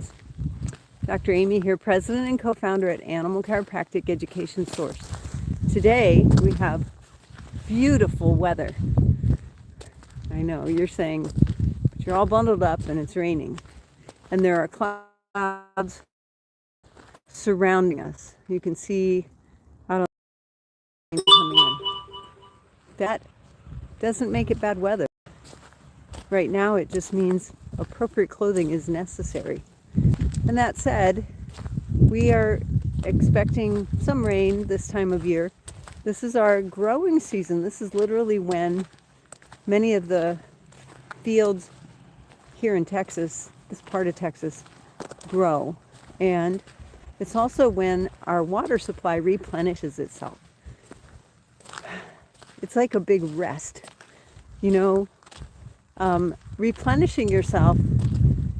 friends. Dr. Amy here, president and co-founder at Animal Chiropractic Education Source. Today we have beautiful weather. I know you're saying, but you're all bundled up and it's raining. And there are clouds surrounding us. You can see out of the coming in. That doesn't make it bad weather. Right now it just means appropriate clothing is necessary. And that said, we are expecting some rain this time of year. This is our growing season. This is literally when many of the fields here in Texas, this part of Texas, grow. And it's also when our water supply replenishes itself. It's like a big rest. You know, replenishing yourself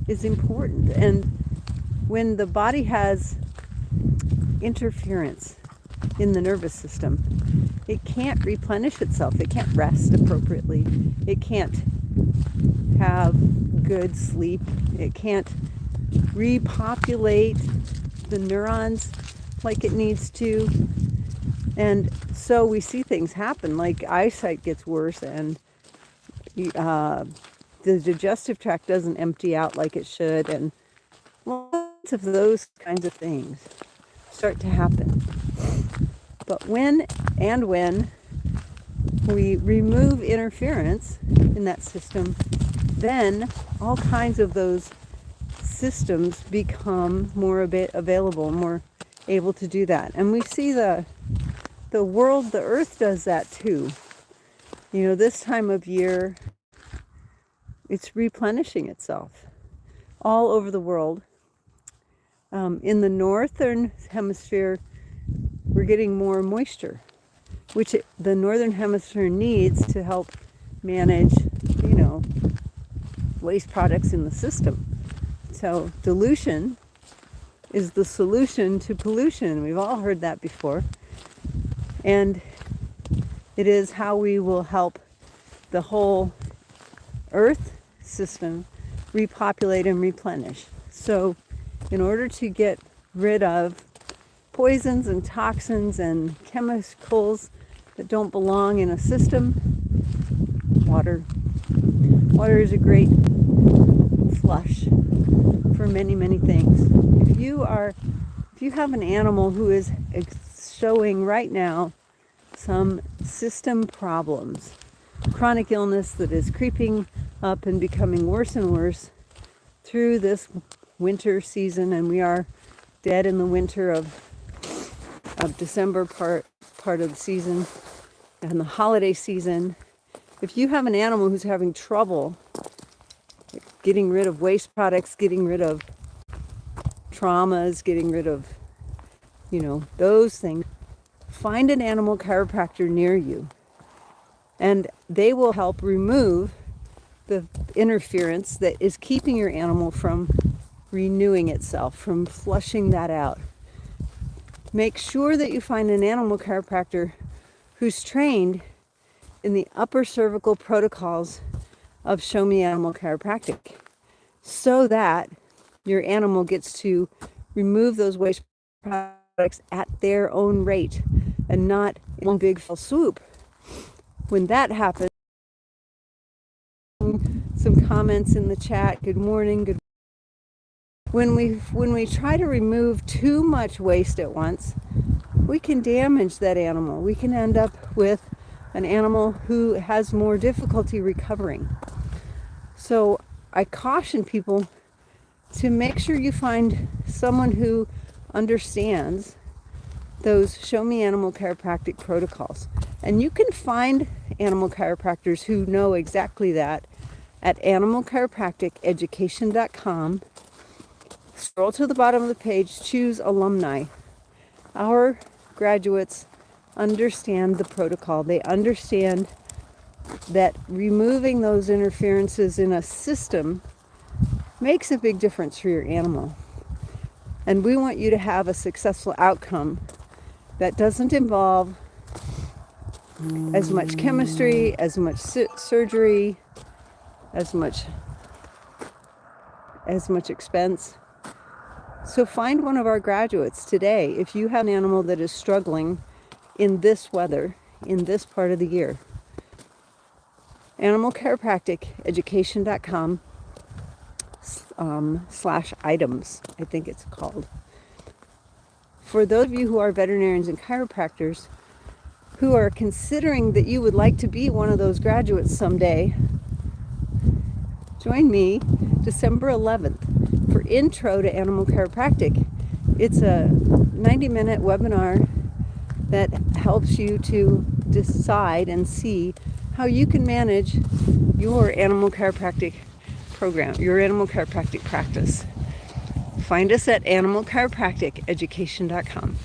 is important. And when the body has interference in the nervous system, it can't replenish itself. It can't rest appropriately. It can't have good sleep. It can't repopulate the neurons like it needs to. And so we see things happen, like eyesight gets worse and the digestive tract doesn't empty out like it should, and lots of those kinds of things start to happen. But when we remove interference in that system, then all kinds of those systems become more available, more able to do that. And we see the world, the earth does that too. You know, this time of year, it's replenishing itself all over the world. In the northern hemisphere, we're getting more moisture, which the northern hemisphere needs to help manage, you know, waste products in the system. So dilution is the solution to pollution. We've all heard that before. And it is how we will help the whole earth system repopulate and replenish. So in order to get rid of poisons and toxins and chemicals that don't belong in a system, water is a great flush for many, many things. If you have an animal who is showing right now some system problems, chronic illness that is creeping up and becoming worse and worse through this winter season, and we are dead in the winter of December part of the season and the holiday season. If you have an animal who's having trouble getting rid of waste products, getting rid of traumas, getting rid of, you know, those things, find an animal chiropractor near you, and they will help remove the interference that is keeping your animal from renewing itself, from flushing that out. Make sure that you find an animal chiropractor who's trained in the upper cervical protocols of Show Me Animal Chiropractic, so that your animal gets to remove those waste products at their own rate and not in one big full swoop. When that happens, some comments in the chat. Good morning. Good. When we try to remove too much waste at once, we can damage that animal. We can end up with an animal who has more difficulty recovering. So I caution people to make sure you find someone who understands those Show Me Animal Chiropractic protocols. And you can find animal chiropractors who know exactly that at animalchiropracticeducation.com. Scroll to the bottom of the page, choose alumni. Our graduates understand the protocol. They understand that removing those interferences in a system makes a big difference for your animal. And we want you to have a successful outcome that doesn't involve as much chemistry, as much surgery, as much expense. So find one of our graduates today if you have an animal that is struggling in this weather, in this part of the year. Animalchiropracticeducation.com /items, I think it's called. For those of you who are veterinarians and chiropractors who are considering that you would like to be one of those graduates someday, join me December 11th for Intro to Animal Chiropractic. It's a 90-minute webinar that helps you to decide and see how you can manage your animal chiropractic program, your animal chiropractic practice. Find us at animalchiropracticeducation.com.